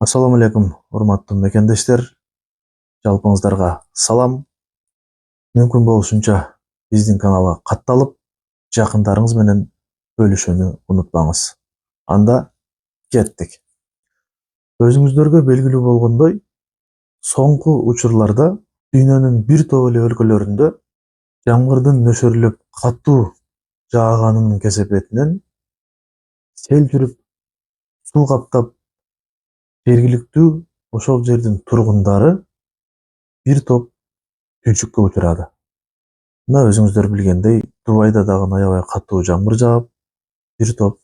Ассаламу алейкум, урматтуу мекендештер. Жалпыңыздарга салам. Мүмкүн болушунча биздин каналга катталып, жакындарыңыз менен бөлүшүүнү унутпаңыз. Анда кеттик. Өзүңүздөргө белгилүү болгондой, соңку учурларда дүйнөнүн бир топ эле өлкөлөрүндө жамгырдын нөшөрлөп катуу жааганынын кесепетинен сел жүрүп, суу каптап, жергиликтүү ошол жердин тургундары бир топ күйчүккө учурады. Мына өзүңүздөр билгендей, Дубайда дагы аябай катуу жамгыр жаап, бир топ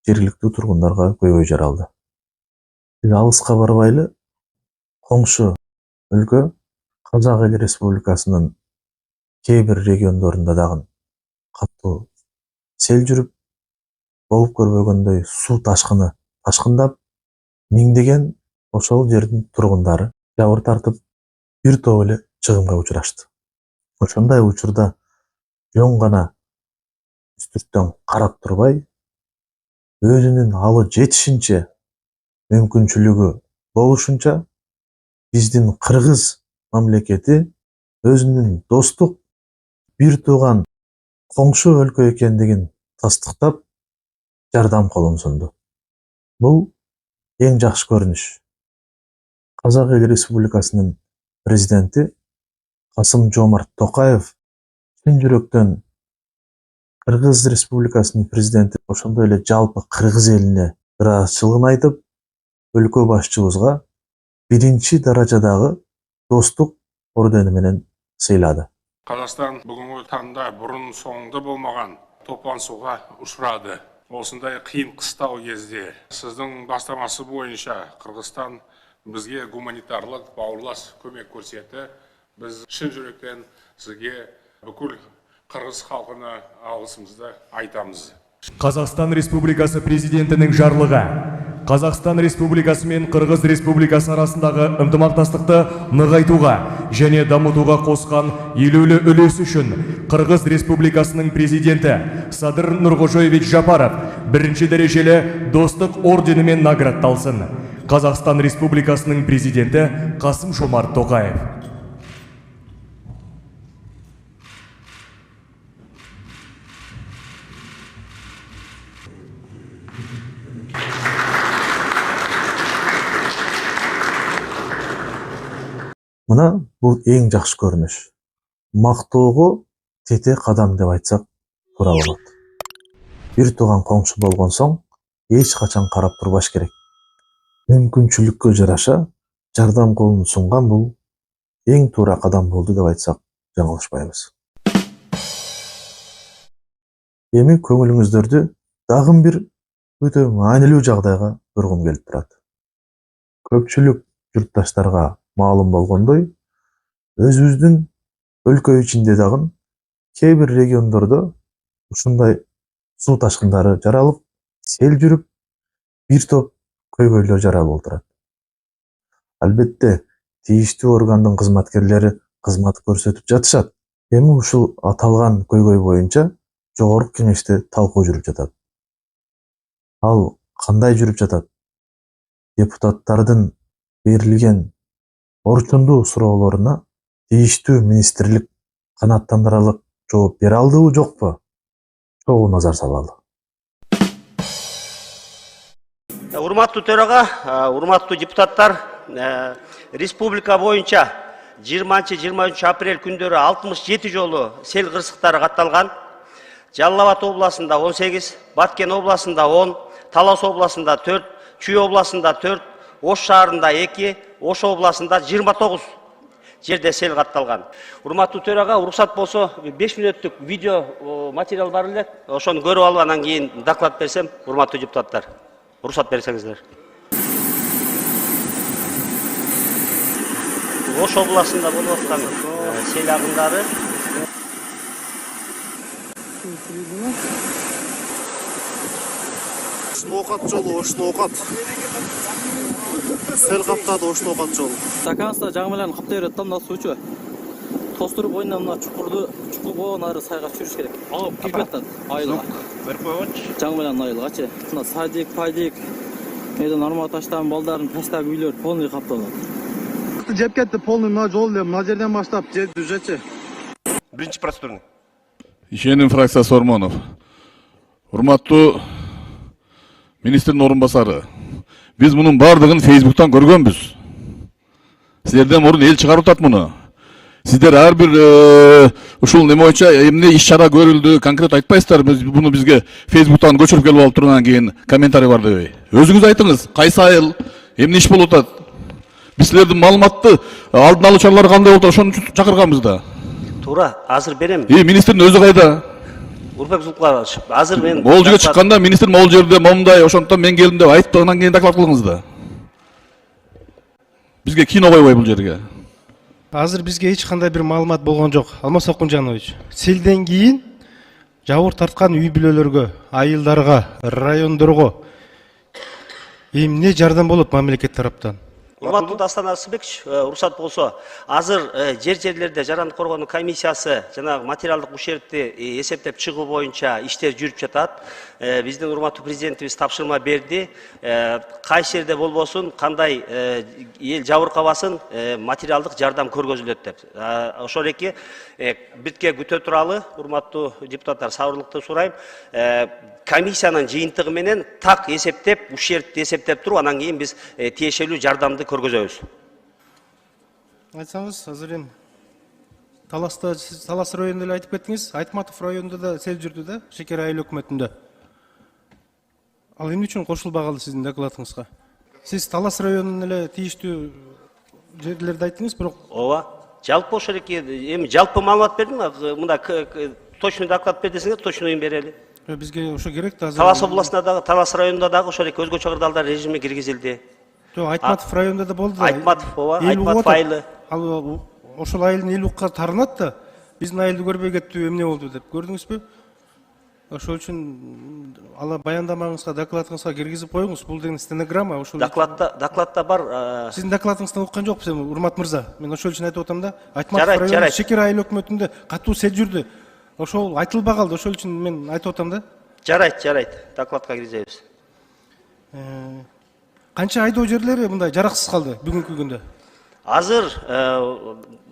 жергиликтүү тургундарга көйгөй жаралды. Биз алыска барбайлы, коңшу өлкө Казак Эл Республикасынын кээ бир региондорунда дагы катуу сел жүрүп, болуп көрбөгөндөй суу ташкыны ташкындап, миңдеген ошол жердин тургундары жабыр тартып, бир топ эле чыгымга учурашты. Ошондой учурда жөн гана үстүрттөн карап турбай, өзүнүн алы жетишинче мүмкүнчүлүгү болушунча биздин Кыргыз мамлекети өзүнүн достук, бир тууган коңшу өлкө экендигин тастыктап, жардам колун сунду. Бул эң жакшы көрүнүш. Казак Эл Республикасынын президенти Касым-Жомарт Токаев чын жүрөктөн Кыргыз Республикасынын президенти ошондой эле жалпы Кыргыз элине ыраазычылыгын айтып, өлкө башчыбызга биринчи даражадагы достук ордени менен сыйлады. Қазақстан бүгінгі таңда бұрын соңды болмаған топан суға ұшырады. Осындай қиын қыстау кезде сіздің бастамасы бойынша Қырғызстан бізге гуманитарлық бауырлас көмек көрсетті. Біз шын жүректен сізге бүкіл Қырғыз халқына алғысымызды айтамыз. Қазақстан Республикасы президентінің жарлығы Қазақстан Республикасы мен Қырғыз Республикасы арасындағы ынтымақтастықты нығайтуға және дамытуға қосқан елеулі үлесі үшін Қырғыз Республикасының президенті Садыр Нуркожоевич Жапаров бірінші дәрежелі достық орденімен наградталсын. Қазақстан Республикасының президенті Касым-Жомарт Тоқаев. Мына бул эң жакшы көрүнүш. Мактоого тете кадам деп айтсак туура болот. Бир тууган коңшу болгон соң эч качан карап турбаш керек. Мүмкүнчүлүккө жараша жардам колун сунган бул эң туура кадам болду деп айтсак жаңылышпайбыз. Эми көңүлүңүздөрдү дагы бир өтө маанилүү жагдайга бургум келип турат. Көпчүлүк журтташтарга маалым болгондой, өзүбүздүн өлкө ичинде дагы кээ бир региондордо ушундай суу ташкындары жаралып, сел жүрүп, бир топ көйгөйлөр жаралып отурат. Албетте, тийиштүү органдын кызматкерлери кызмат көрсөтүп жатышат. Эми ушул аталган көйгөй боюнча жогорку кеңеште талкуу жүрүп жатат. Ал кандай жүрүп жатат? Депутаттардын берилген орчундуу суроолоруна тийиштүү министрлик канааттандырарлык жооп бере алдыбы, жокпу? Чогуу назар салалы. Урматтуу төрага, урматтуу депутаттар, республика боюнча 20-23 апрель күндөрү 67 жолу сел кырсыктары катталган. Жалал Абад областында 18, Баткен областында 10, Талас областында 4, Чүй областында 4, Ош шаарында 2, Ош областында 29 жерде сел катталган. Урматтуу төрага, уруксат болсо 5 мүнөттүк видео материал бар эле. Ошону көрүп алып анан кийин доклад берсем, урматтуу депутаттар. Уруксат берсеңиздер. Ош областында болуп аткан сел агымдары Оштоокат жолу, Оштоокат. Сел каптады Оштоокат жолу. Стаканста жаңы менен каптай берет да, мына суучу. Тостуруп ойнап мына чукур болгон ары сайга түшүрүш керек. Кирип жатат айылга. Берип койгончу. Жаңы менен айылгачы. Мына садик, пайдик, Мейдан Арматаштан балдарын тастап үйлер полный капталат. Жеп кетти полный мына жол эле мына жерден баштап жерди жүзөчү. Биринчи процедурный. Ишеним фракциясы Ормонов. Урматтуу министрдин орун басары. Биз мунун бардыгын Facebook'tan көргөнбүз. Силерден мурун эл чыгарып атат муну. Сиздер ар бир ушул неме боюнча эмне иш чара көрүлдү, конкрет айтпайсыздар. Биз буну бизге Facebook'tan көчүрүп келип алып тургандан кийин комментарий бар дебей. Өзүңүз айтыңыз, кайсы айыл, эмне иш болуп атат? Биз силердин маалыматты алдын алуу чаралары кандай болуп атат, ошону үчүн чакырганбыз да. Туура, азыр берем. Министрдин өзү кайда? Урбек Зулкуларович, азыр мен Могул жерге чыкканда министр могул жерде момундай, ошондон мен келдим деп айтып, анан кийин доклад кылыңыз да. Бизге кино койбой бул жерге. Азыр бизге эч кандай бир маалымат болгон жок. Алмаз Окунжанович, селден кийин жабыр тарткан үй бүлөлөргө, айылдарга, райондорго эмне жардам болот мамлекет тараптан? Урматтуу Дастан Арсыбекович, уруксат болсо, азыр жерлерде жарандык коргоонун комиссиясы жанагы материалдык ушерпти эсептеп чыгуу боюнча иштер жүрүп жатат. Биздин урматтуу президентибиз тапшырма берди. Кайсы жерде болбосун, кандай эл жабыркабасын материалдык жардам көргөзүлөт деп. Ошол эки биртке күтө туралы урматтуу депутаттар сабырлыкты сурайм. Комиссиянын жыйынтыгы менен так эсептеп, ушертти эсептеп туруп, анан кийин биз тиешелүү жардамды көргөзөбүз. Айтсаңыз, азыр эми Талас районунда эле айтып кеттиңиз, Айтматов районунда да сел жүрдү да, Шекер айыл өкмөтүндө. Ал эмне үчүн кошулбагалы сиздин докладыңызга? Сиз Талас районунун эле тийиштүү жерлерди айттыңыз, бирок Ооба. Жалпы ошол эки эми жалпы маалымат бердим, мында точный доклад бер десеңер, точный берели. бизге ошо керек да азыр. Талас областында дагы, Талас районунда дагы ошол эки өзгөчө кырдаалдар режиме киргизилди. Айтматов районунда да болду да. Айтматов, ооба, Айтматов айылы. Ал ошол айылдын эл укка тарынат да, биздин айылды көрбөй кеттү, эмне болду деп. Көрдүңүзбү? Ошол үчүн ала баяндамаңызга, докладыңызга киргизип коюңуз. Бул деген стенограмма, ошол. Докладта бар. Сиздин докладыңыздан уккан жокпуз эми, урмат мырза. Мен ошол үчүн айтып атам да. Айтматов районунда Шекер айыл өкмөтүндө катуу сел жүрдү. Ошол айтылбай калды, ошол үчүн мен айтып атам да. Жарайт. Докладка киргизебиз. Канча айдоо жерлери мындай жараксыз калды бүгүнкү күндө? Азыр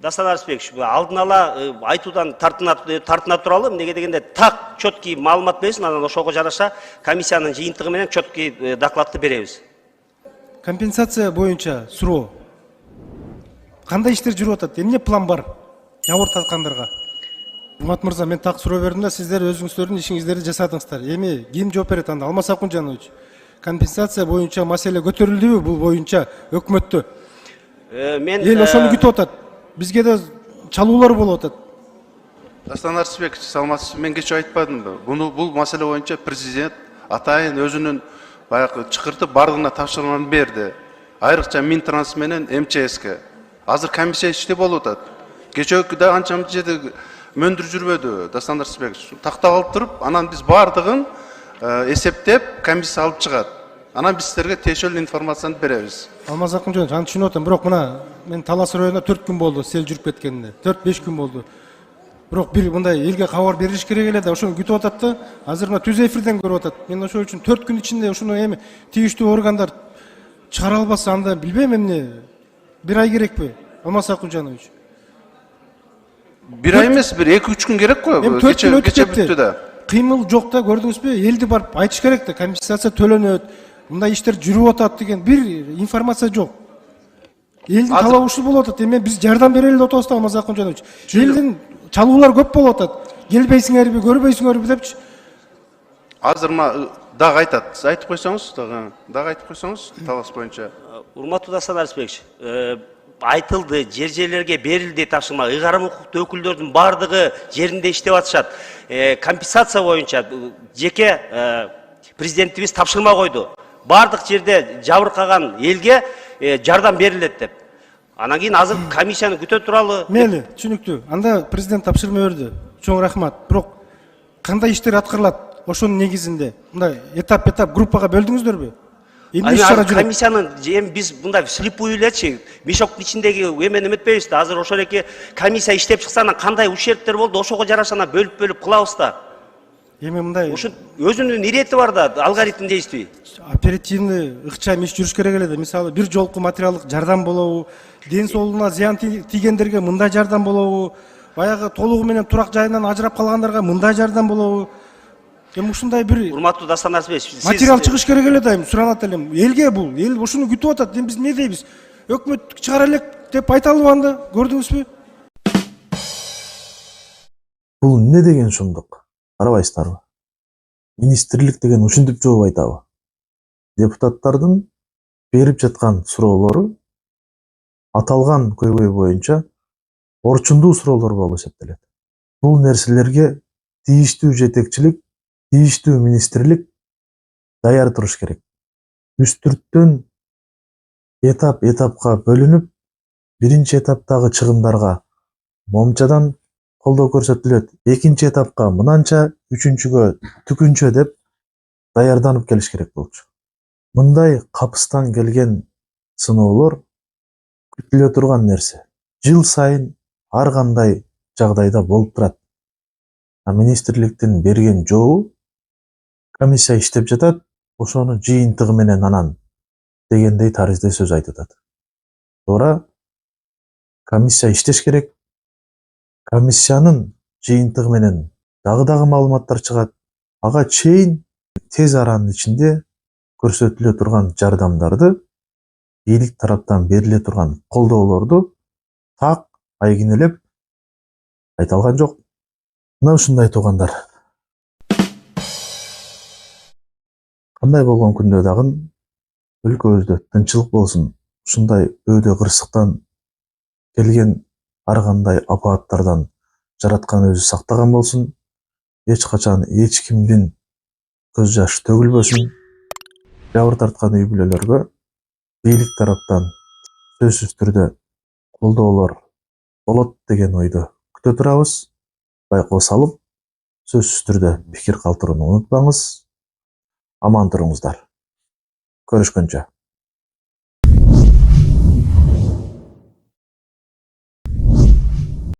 Дастан Арсыбекович, алдын ала айтуудан тартына туралы, эмнеге дегенде так четкий маалымат берсин, анан ошого жараша комиссиянын жыйынтыгы менен четкий докладты беребиз. Компенсация боюнча суроо. Кандай иштер жүрүп атат? Эмне план бар жабыр тарткандарга? Урмат мырза, мен так суроо бердим да, сиздер өзүңүздөрдүн ишиңиздерди жасадыңыздар. Эми ким жооп берет анда? Алмаз Акунжанович. Компенсация боюнча маселе көтөрүлдүбү бул боюнча өкмөттө? Эл ошону күтүп атат. Бизге да чалуулар болуп атат. Дастан Арсыбекович, саламатсызбы? Мен кече айтпадымбы? Бул маселе боюнча президент атайын өзүнүн баягы чакыртып бардыгына тапшырманы берди. Айрыкча Минтранс менен МЧСке. Азыр комиссия иштеп болуп атат. Кечеөкү да анча жерде мөндүр жүрбөдү, Дастан Арсыбекович. Тактап алып туруп, анан биз бардыгын эсептеп комиссия алып чыгат. Анан биз силерге тиешелүү информацияны беребиз. Алмаз Акунжанович, аны түшүнүп атам, бирок мына мен Талас районунда 4 күн болду сел жүрүп кеткенине. 4-5 күн болду. Бирок бир мындай элге кабар бериш керек эле да, ошону күтүп атат да. Азыр мына түз эфирден көрүп атат. Мен ошол үчүн 4 күн ичинде ушуну эми тийиштүү органдар чыгара албаса, анда билбейм эмне. Бир ай керекпи, Алмаз Акунжанович? Бир ай эмес, бир 2-3 күн керек го. Кече бүттү да. Кыймыл жок да, көрдүңүзбү? Элди барып айтыш керек да, компенсация төлөнөт, мындай иштер жүрүп атат деген бир информация жок. Элдин талабы ушул болуп атат. Эми биз жардам берели деп атабыз да, Алмаз Акунжанович. Элдин чалуулар көп болуп атат. Келбейсиңерби, көрбөйсүңөрбү депчи. Азыр мына дагы айтат. Сиз айтып койсоңуз, дагы айтып койсоңуз, Талас боюнча. Урматтуу Дастан Арсыбекович, айтылды, жерлерге берилди тапшырма. Ыйгарым укуктуу өкүлдөрдүн бардыгы жеринде иштеп атышат. Компенсация боюнча жеке президентибиз тапшырма койду. Бардык жерде жабыркаган элге жардам берилет деп. Анан кийин азыр комиссияны күтө туралы. Мейли, түшүнүктүү. Анда президент тапшырма берди. Чоң рахмат. Бирок кандай иштер аткарылат ошонун негизинде? Мындай этап группага бөлдүңүздөрбү? Комиссиянын эми биз мындай слепую элечи, мешоктун ичиндеги эмени эметпейбиз да. Азыр ошол эки комиссия иштеп чыкса, анан кандай ущербтер болду, ошого жараша бөлүп кылабыз да. Эми мындай Ушул өзүнүн ирети бар да, алгоритм действий. оперативный ыкчам иш жүрүш керек эле да. Мисалы бир жолку материалдык жардам болобу, ден соолугуна зыян тийгендерге мындай жардам болобу, баягы толугу менен турак жайынан ажырап калгандарга мындай жардам болобу. Эми ушундай бир Урматтуу Дастан Арсбек, материал чыгыш керек эле да, эми суранат элем. Элге бул, эл ушуну күтүп атат. Эми биз эмне дейбиз? Өкмөт чыгара элек деп айталыбы анда? Көрдүңүзбү? Бул эмне деген шумдук? Карабайсыздарбы? Министрлик деген ушинтип жооп айтабы? Депутаттардын берип жаткан суроолору аталган көйгөй боюнча орчундуу суроолор болуп эсептелет. Бул нерселерге тийиштүү жетекчилик, тийиштүү министрлик даяр туруш керек. Үстүрттөн этапка бөлүнүп, биринчи этаптагы чыгымдарга момчадан колдоо көрсөтүлөт. Экинчи этапка мынанча, үчүнчүгө түкүнчө деп даярданып келиш керек болчу. Мындай капыстан келген сыноолор күтүлө турган нерсе. Жыл сайын ар кандай жагдайда болуп турат. Министрликтин берген жообу комиссия иштеп жатат, ошону жыйынтыгы менен анан дегендей таризде сөз айтып атат. Туура комиссия иштеш керек. Комиссиянын жыйынтыгы менен дагы маалыматтар чыгат. Ага чейин тез аранын ичинде көрсөтүлө турган жардамдарды, бийлик тараптан бериле турган колдоолорду так айгинелеп айталган жок. Мына ушундай туугандар. Кандай болгон күндө дагы өлкөбүздө тынччылык болсун. Ушундай өйдө кырсыктан келген ар кандай апааттардан жараткан өзү сактаган болсун. Эч качан эч кимдин көз жашы төгүлбөсүн. Жабыр тарткан үй бүлөлөргө бийлик тараптан сөзсүз түрдө колдоолор болот деген ойду күтө турабыз. Байкоо салып, сөзсүз түрдө пикир калтырууну унутпаңыз. Аман туруңуздар. Көрүшкөнчө.